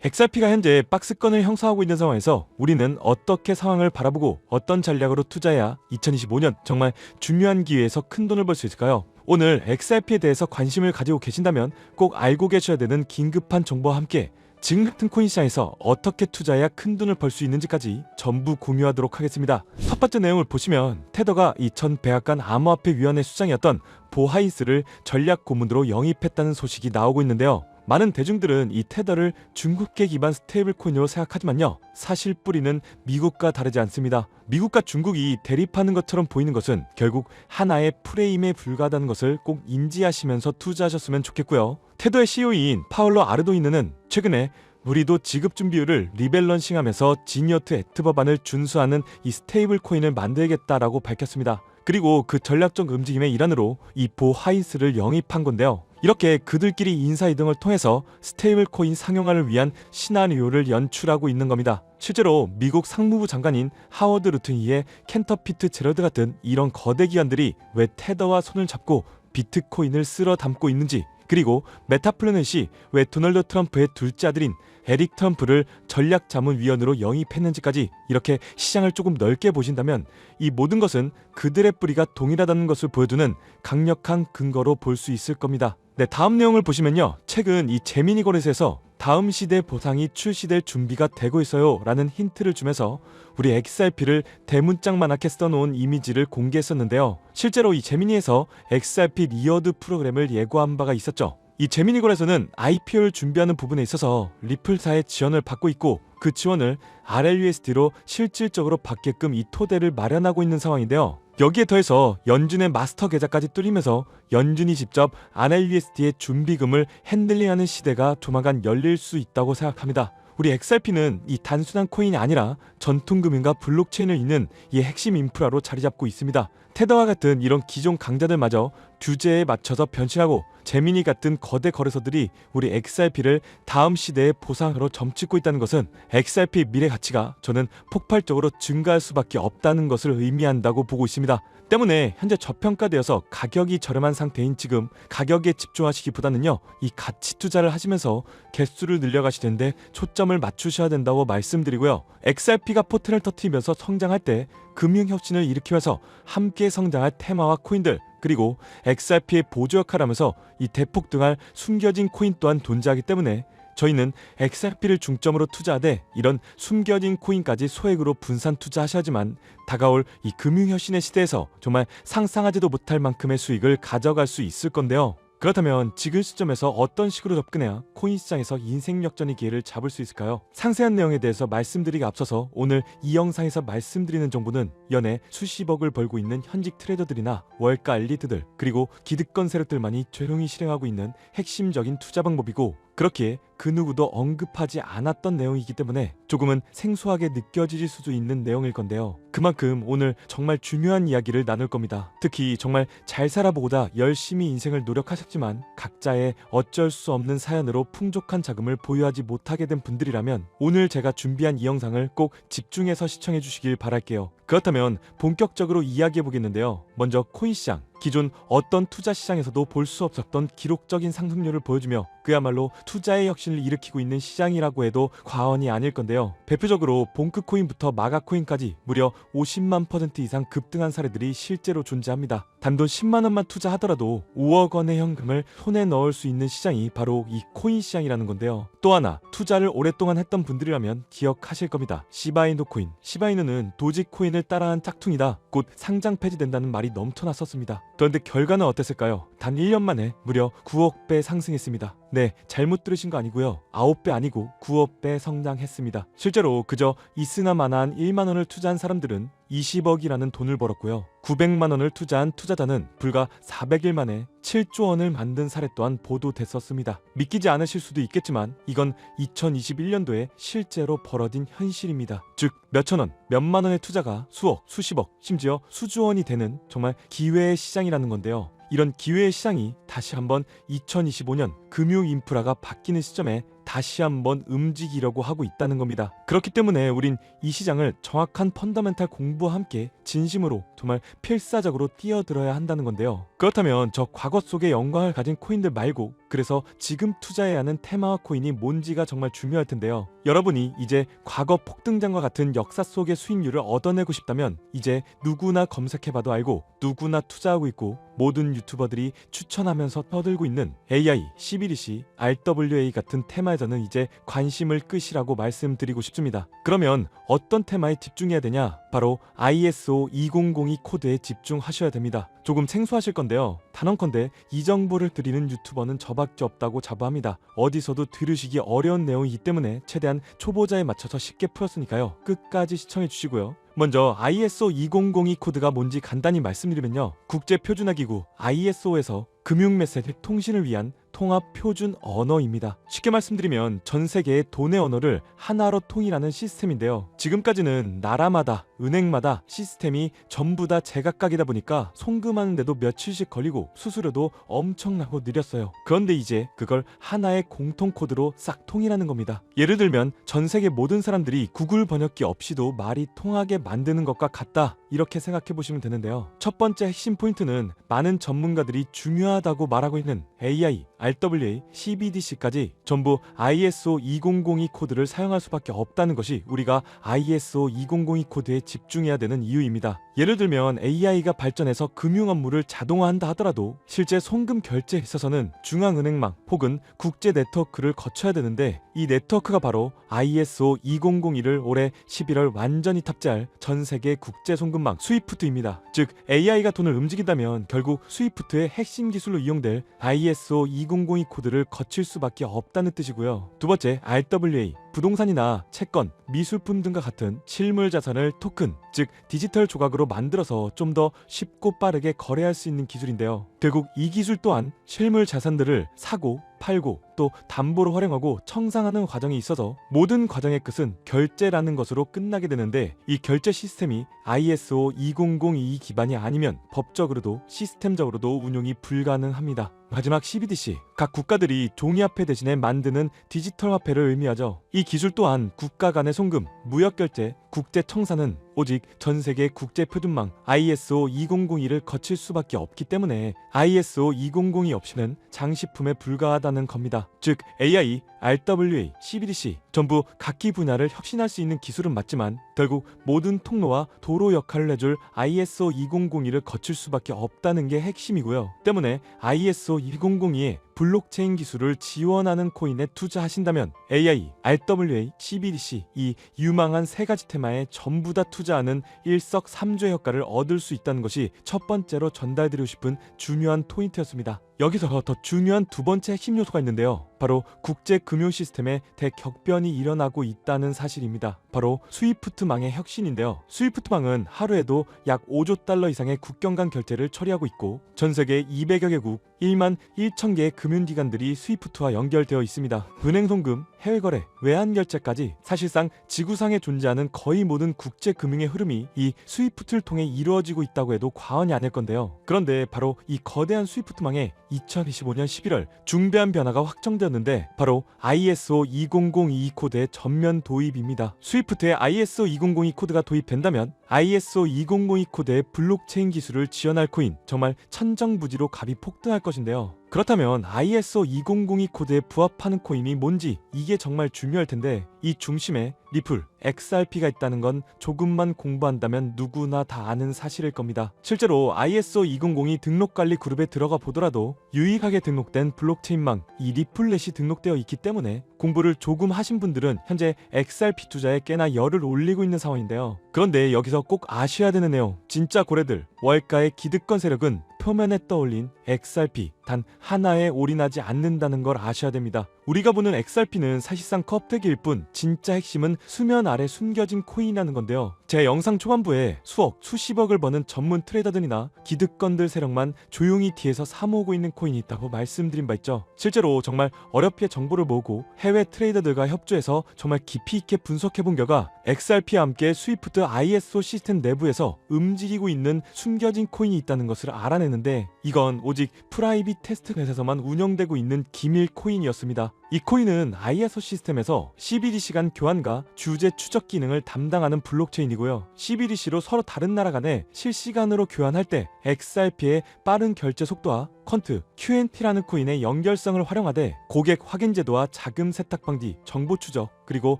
XRP가 현재 박스권을 형성하고 있는 상황에서 우리는 어떻게 상황을 바라보고 어떤 전략으로 투자해야 2025년 정말 중요한 기회에서 큰 돈을 벌 수 있을까요? 오늘 XRP에 대해서 관심을 가지고 계신다면 꼭 알고 계셔야 되는 긴급한 정보와 함께 지금 같은 코인 시장에서 어떻게 투자해야 큰 돈을 벌 수 있는지까지 전부 공유하도록 하겠습니다. 첫 번째 내용을 보시면 테더가 이 전 백악관 암호화폐위원회 수장이었던 보 하인스를 전략 고문으로 영입했다는 소식이 나오고 있는데요. 많은 대중들은 이 테더를 중국계 기반 스테이블 코인으로 생각하지만요, 사실 뿌리는 미국과 다르지 않습니다. 미국과 중국이 대립하는 것처럼 보이는 것은 결국 하나의 프레임에 불과하다는 것을 꼭 인지하시면서 투자하셨으면 좋겠고요. 테더의 CEO인 파울로 아르도이노는 최근에 우리도 지급 준비율을 리밸런싱하면서 지니어트 액트 법안을 준수하는 이 스테이블 코인을 만들겠다라고 밝혔습니다. 그리고 그 전략적 움직임의 일환으로 이 보 하인스를 영입한 건데요. 이렇게 그들끼리 인사이동을 통해서 스테이블 코인 상용화를 위한 시나리오를 연출하고 있는 겁니다. 실제로 미국 상무부 장관인 하워드 루튼이의 켄터피트 제러드 같은 이런 거대 기관들이 왜 테더와 손을 잡고 비트코인을 쓸어 담고 있는지, 그리고 메타플래닛이 왜 도널드 트럼프의 둘째 아들인 에릭 트럼프를 전략자문위원으로 영입했는지까지 이렇게 시장을 조금 넓게 보신다면 이 모든 것은 그들의 뿌리가 동일하다는 것을 보여주는 강력한 근거로 볼 수 있을 겁니다. 네, 다음 내용을 보시면요, 최근 이 제미니 거래소에서 다음 시대 보상이 출시될 준비가 되고 있어요 라는 힌트를 주면서 우리 XRP를 대문짝만하게 써놓은 이미지를 공개했었는데요. 실제로 이 제미니에서 XRP 리워드 프로그램을 예고한 바가 있었죠. 이 제미니 거래소는 IPO를 준비하는 부분에 있어서 리플사의 지원을 받고 있고, 그 지원을 RLUSD로 실질적으로 받게끔 이 토대를 마련하고 있는 상황인데요. 여기에 더해서 연준의 마스터 계좌까지 뚫리면서 연준이 직접 RLUSD의 준비금을 핸들링하는 시대가 조만간 열릴 수 있다고 생각합니다. 우리 XRP는 이 단순한 코인이 아니라 전통금융과 블록체인을 잇는 이 핵심 인프라로 자리잡고 있습니다. 테더와 같은 이런 기존 강자들마저 규제에 맞춰서 변신하고 제미니 같은 거대 거래소들이 우리 XRP를 다음 시대의 보상으로 점찍고 있다는 것은 XRP 미래 가치가 저는 폭발적으로 증가할 수밖에 없다는 것을 의미한다고 보고 있습니다. 때문에 현재 저평가되어서 가격이 저렴한 상태인 지금 가격에 집중하시기보다는요, 이 가치 투자를 하시면서 개수를 늘려가시는데 초점을 맞추셔야 된다고 말씀드리고요. XRP가 포텐을 터뜨리면서 성장할 때 금융혁신을 일으키면서 함께 성장할 테마와 코인들, 그리고 XRP의 보조 역할을 하면서 이 대폭등할 숨겨진 코인 또한 존재하기 때문에 저희는 XRP를 중점으로 투자하되 이런 숨겨진 코인까지 소액으로 분산 투자하셔야지만 다가올 이 금융혁신의 시대에서 정말 상상하지도 못할 만큼의 수익을 가져갈 수 있을 건데요. 그렇다면 지금 시점에서 어떤 식으로 접근해야 코인 시장에서 인생 역전의 기회를 잡을 수 있을까요? 상세한 내용에 대해서 말씀드리기 앞서서 오늘 이 영상에서 말씀드리는 정보는 연애 수십억을 벌고 있는 현직 트레이더들이나 월가 엘리트들, 그리고 기득권 세력들만이 조용히 실행하고 있는 핵심적인 투자 방법이고, 그렇기에 그 누구도 언급하지 않았던 내용이기 때문에 조금은 생소하게 느껴질 수도 있는 내용일 건데요. 그만큼 오늘 정말 중요한 이야기를 나눌 겁니다. 특히 정말 잘 살아보고자 열심히 인생을 노력하셨지만 각자의 어쩔 수 없는 사연으로 풍족한 자금을 보유하지 못하게 된 분들이라면 오늘 제가 준비한 이 영상을 꼭 집중해서 시청해 주시길 바랄게요. 그렇다면 본격적으로 이야기해 보겠는데요. 먼저 코인 시장, 기존 어떤 투자 시장에서도 볼 수 없었던 기록적인 상승률을 보여주며 그야말로 투자의 혁신을 일으키고 있는 시장이라고 해도 과언이 아닐 건데요. 대표적으로 봉크코인부터 마가코인까지 무려 50만% 이상 급등한 사례들이 실제로 존재합니다. 단돈 10만원만 투자하더라도 5억 원의 현금을 손에 넣을 수 있는 시장이 바로 이 코인 시장이라는 건데요. 또 하나, 투자를 오랫동안 했던 분들이라면 기억하실 겁니다. 시바이누 코인. 시바이누는 도지코인을 따라한 짝퉁이다, 곧 상장 폐지된다는 말이 넘쳐났었습니다. 그런데 결과는 어땠을까요? 단 1년 만에 무려 9억 배 상승했습니다. 네, 잘못 들으신 거 아니고요. 9배 아니고 9억 배 성장했습니다. 실제로 그저 이스나마나한 1만 원을 투자한 사람들은 20억이라는 돈을 벌었고요. 900만 원을 투자한 투자자는 불과 400일 만에 7조 원을 만든 사례 또한 보도됐었습니다. 믿기지 않으실 수도 있겠지만 이건 2021년도에 실제로 벌어진 현실입니다. 즉 몇천 원, 몇만 원의 투자가 수억, 수십억, 심지어 수조 원이 되는 정말 기회의 시장이라는 건데요. 이런 기회의 시장이 다시 한번 2025년 금융 인프라가 바뀌는 시점에 다시 한번 움직이려고 하고 있다는 겁니다. 그렇기 때문에 우린 이 시장을 정확한 펀더멘탈 공부와 함께 진심으로 정말 필사적으로 뛰어들어야 한다는 건데요. 그렇다면 저 과거 속의 영광을 가진 코인들 말고 그래서 지금 투자해야 하는 테마와 코인이 뭔지가 정말 중요할 텐데요. 여러분이 이제 과거 폭등장과 같은 역사 속의 수익률을 얻어내고 싶다면 이제 누구나 검색해봐도 알고 누구나 투자하고 있고 모든 유튜버들이 추천하면서 떠들고 있는 AI, CBDC, RWA 같은 테마에서는 이제 관심을 끄시라고 말씀드리고 싶습니다. 그러면 어떤 테마에 집중해야 되냐? 바로 ISO 2002 코드에 집중하셔야 됩니다. 조금 생소하실 건데요. 단언컨대 이 정보를 드리는 유튜버는 저밖에 없다고 자부합니다. 어디서도 들으시기 어려운 내용이기 때문에 최대한 초보자에 맞춰서 쉽게 풀었으니까요. 끝까지 시청해 주시고요. 먼저 ISO 2002 코드가 뭔지 간단히 말씀드리면요. 국제표준화기구 ISO에서 금융메시지 통신을 위한 통합 표준 언어입니다. 쉽게 말씀드리면 전 세계의 돈의 언어를 하나로 통일하는 시스템인데요. 지금까지는 나라마다 은행마다 시스템이 전부 다 제각각이다 보니까 송금하는데도 며칠씩 걸리고 수수료도 엄청나고 느렸어요. 그런데 이제 그걸 하나의 공통 코드로 싹 통일하는 겁니다. 예를 들면 전 세계 모든 사람들이 구글 번역기 없이도 말이 통하게 만드는 것과 같다, 이렇게 생각해 보시면 되는데요. 첫 번째 핵심 포인트는 많은 전문가들이 중요하다고 말하고 있는 AI, RWA, CBDC까지 전부 ISO 2002 코드를 사용할 수밖에 없다는 것이 우리가 ISO 2002 코드에 집중해야 되는 이유입니다. 예를 들면 AI가 발전해서 금융 업무를 자동화한다 하더라도 실제 송금 결제에 있어서는 중앙은행망 혹은 국제 네트워크를 거쳐야 되는데 이 네트워크가 바로 ISO 2001을 올해 11월 완전히 탑재할 전 세계 국제 송금망 스위프트입니다. 즉 AI가 돈을 움직인다면 결국 스위프트의 핵심 기술로 이용될 ISO 2002 코드를 거칠 수밖에 없다는 뜻이고요. 두 번째, RWA, 부동산이나 채권, 미술품 등과 같은 실물 자산을 토큰, 즉 디지털 조각으로 만들어서 좀 더 쉽고 빠르게 거래할 수 있는 기술인데요. 결국 이 기술 또한 실물 자산들을 사고 팔고 또 담보로 활용하고 청산하는 과정이 있어서 모든 과정의 끝은 결제라는 것으로 끝나게 되는데 이 결제 시스템이 ISO 2002 기반이 아니면 법적으로도 시스템적으로도 운용이 불가능합니다. 마지막 CBDC, 각 국가들이 종이화폐 대신에 만드는 디지털 화폐를 의미하죠. 이 기술 또한 국가 간의 송금, 무역결제, 국제청산은 오직 전세계 국제표준망 ISO 2002를 거칠 수밖에 없기 때문에 ISO 2002 없이는 장식품에 불과하다는 겁니다. 즉 AI, RWA, CBDC 전부 각기 분야를 혁신할 수 있는 기술은 맞지만 결국 모든 통로와 도로 역할을 해줄 ISO 2002를 거칠 수밖에 없다는 게 핵심이고요. 때문에 ISO 2002에 블록체인 기술을 지원하는 코인에 투자하신다면 AI, RWA, CBDC 이 유망한 세 가지 테마에 전부 다 투자하는 일석삼조의 효과를 얻을 수 있다는 것이 첫 번째로 전달드리고 싶은 중요한 포인트였습니다. 여기서 더 중요한 두 번째 핵심 요소가 있는데요. 바로 국제 금융 시스템에 대격변이 일어나고 있다는 사실입니다. 바로 스위프트망의 혁신인데요. 스위프트망은 하루에도 약 5조 달러 이상의 국경 간 결제를 처리하고 있고 전 세계 200여 개국 1만 1천 개의 금융기관들이 스위프트와 연결되어 있습니다. 은행 송금, 해외 거래, 외환 결제까지 사실상 지구상에 존재하는 거의 모든 국제 금융의 흐름이 이 스위프트를 통해 이루어지고 있다고 해도 과언이 아닐 건데요. 그런데 바로 이 거대한 스위프트망에 2025년 11월 중대한 변화가 확정되었는데 바로 ISO 2002 코드의 전면 도입입니다. 스위프트에 ISO 2002 코드가 도입된다면 ISO 2002 코드의 블록체인 기술을 지원할 코인 정말 천정부지로 값이 폭등할 것인데요. 그렇다면 ISO 2002 코드에 부합하는 코인이 뭔지 이게 정말 중요할 텐데 이 중심에 리플, XRP가 있다는 건 조금만 공부한다면 누구나 다 아는 사실일 겁니다. 실제로 ISO 2002 등록관리 그룹에 들어가 보더라도 유익하게 등록된 블록체인망 이 리플렛이 등록되어 있기 때문에 공부를 조금 하신 분들은 현재 XRP 투자에 꽤나 열을 올리고 있는 상황인데요. 그런데 여기서 꼭 아셔야 되는 내용, 진짜 고래들 월가의 기득권 세력은 표면에 떠올린 XRP 단 하나에 올인하지 않는다는 걸 아셔야 됩니다. 우리가 보는 XRP는 사실상 껍데기일 뿐 진짜 핵심은 수면 아래 숨겨진 코인이라는 건데요. 제 영상 초반부에 수억, 수십억을 버는 전문 트레이더들이나 기득권들 세력만 조용히 뒤에서 사모으고 있는 코인이 있다고 말씀드린 바 있죠. 실제로 정말 어렵게 정보를 모으고 해외 트레이더들과 협조해서 정말 깊이 있게 분석해본 결과 XRP와 함께 스위프트 ISO 시스템 내부에서 움직이고 있는 숨겨진 코인이 있다는 것을 알아내는데 이건 오직 프라이빗 테스트넷에서만 운영되고 있는 기밀 코인이었습니다. 이 코인은 ISO 시스템에서 CBDC 간 교환과 주제 추적 기능을 담당하는 블록체인이고요. CBDC로 서로 다른 나라 간에 실시간으로 교환할 때 XRP의 빠른 결제 속도와 퀀트, QNT라는 코인의 연결성을 활용하되 고객 확인 제도와 자금 세탁 방지, 정보 추적, 그리고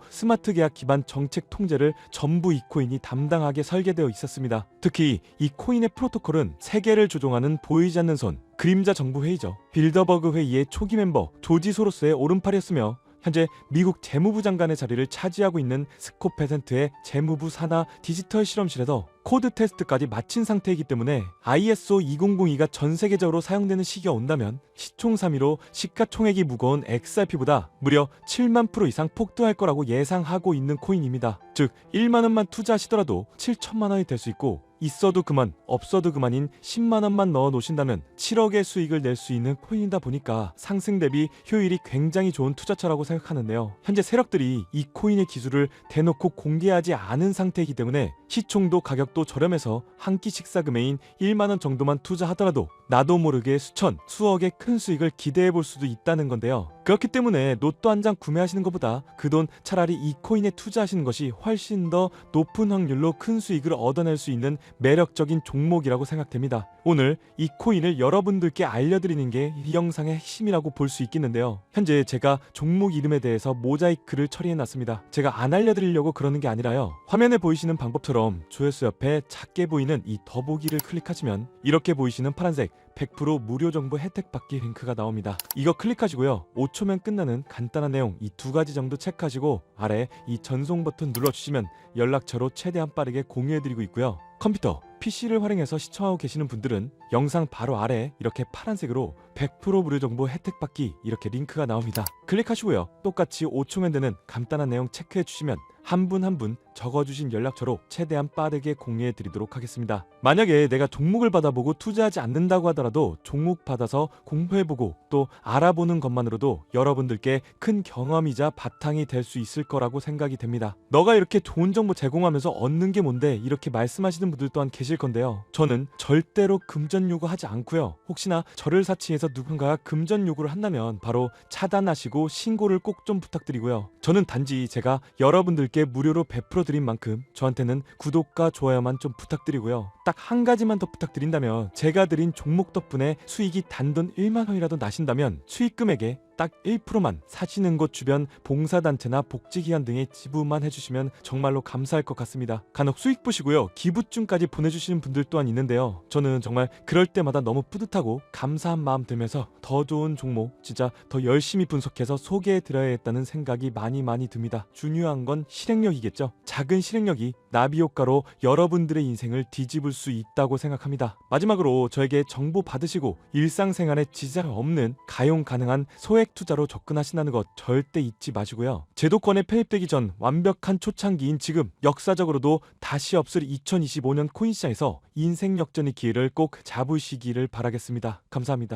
스마트 계약 기반 정책 통제를 전부 이 코인이 담당하게 설계되어 있었습니다. 특히 이 코인의 프로토콜은 세계를 조종하는 보이지 않는 손, 그림자 정부 회의죠. 빌더버그 회의의 초기 멤버 조지 소로스의 오른팔이었으며 현재 미국 재무부 장관의 자리를 차지하고 있는 스콧 베센트의 재무부 산하 디지털 실험실에서 코드 테스트까지 마친 상태이기 때문에 ISO 2002가 전 세계적으로 사용되는 시기가 온다면 시총 3위로 시가총액이 무거운 XRP보다 무려 7만 프로 이상 폭등할 거라고 예상하고 있는 코인입니다. 즉 1만 원만 투자하시더라도 7천만 원이 될 수 있고 있어도 그만 없어도 그만인 10만 원만 넣어 놓으신다면 7억의 수익을 낼 수 있는 코인이다 보니까 상승 대비 효율이 굉장히 좋은 투자처라고 생각하는데요. 현재 세력들이 이 코인의 기술을 대놓고 공개하지 않은 상태이기 때문에 시총도 가격도 저렴해서 한 끼 식사 금액인 1만 원 정도만 투자하더라도 나도 모르게 수천, 수억의 큰 수익을 기대해 볼 수도 있다는 건데요. 그렇기 때문에 로또 한 장 구매하시는 것보다 그 돈 차라리 이 코인에 투자하시는 것이 훨씬 더 높은 확률로 큰 수익을 얻어낼 수 있는 매력적인 종목이라고 생각됩니다. 오늘 이 코인을 여러분들께 알려드리는 게 이 영상의 핵심이라고 볼 수 있겠는데요. 현재 제가 종목 이름에 대해서 모자이크를 처리해놨습니다. 제가 안 알려드리려고 그러는 게 아니라요. 화면에 보이시는 방법처럼 조회수 옆에 작게 보이는 이 더보기를 클릭하시면 이렇게 보이시는 파란색 100% 무료 정보 혜택 받기 링크가 나옵니다. 이거 클릭하시고요. 5초면 끝나는 간단한 내용 이 두 가지 정도 체크하시고 아래 이 전송 버튼 눌러주시면 연락처로 최대한 빠르게 공유해드리고 있고요. 컴퓨터, PC를 활용해서 시청하고 계시는 분들은 영상 바로 아래 이렇게 파란색으로 100% 무료 정보 혜택 받기 이렇게 링크가 나옵니다. 클릭하시고요. 똑같이 5초면 되는 간단한 내용 체크해 주시면 한 분 한 분 적어주신 연락처로 최대한 빠르게 공유해 드리도록 하겠습니다. 만약에 내가 종목을 받아보고 투자하지 않는다고 하더라도 종목 받아서 공부해보고 또 알아보는 것만으로도 여러분들께 큰 경험이자 바탕이 될 수 있을 거라고 생각이 됩니다. 너가 이렇게 좋은 정보 제공하면서 얻는 게 뭔데 이렇게 말씀하시는 분들 또한 계실 건데요. 저는 절대로 금전 요구하지 않고요. 혹시나 저를 사칭해서 누군가가 금전 요구를 한다면 바로 차단하시고 신고를 꼭 좀 부탁드리고요. 저는 단지 제가 여러분들께 무료로 베풀어 드린 만큼 저한테는 구독과 좋아요만 좀 부탁드리고요. 딱 한 가지만 더 부탁드린다면 제가 드린 종목 덕분에 수익이 단돈 1만 원이라도 나신다면 수익 금액에 딱 1%만 사시는 곳 주변 봉사단체나 복지기관 등에 지부만 해주시면 정말로 감사할 것 같습니다. 간혹 수익 보시고요. 기부증까지 보내주시는 분들 또한 있는데요. 저는 정말 그럴 때마다 너무 뿌듯하고 감사한 마음 들면서 더 좋은 종목 진짜 더 열심히 분석해서 소개해드려야겠다는 생각이 많이 듭니다. 중요한 건 실행력이겠죠. 작은 실행력이 나비효과로 여러분들의 인생을 뒤집을 수 있다고 생각합니다. 마지막으로 저에게 정보 받으시고 일상생활에 지장 없는 가용 가능한 소액 투자로 접근하신다는 것 절대 잊지 마시고요. 제도권에 편입되기 전 완벽한 초창기인 지금 역사적으로도 다시 없을 2025년 코인 시장에서 인생 역전의 기회를 꼭 잡으시기를 바라겠습니다. 감사합니다.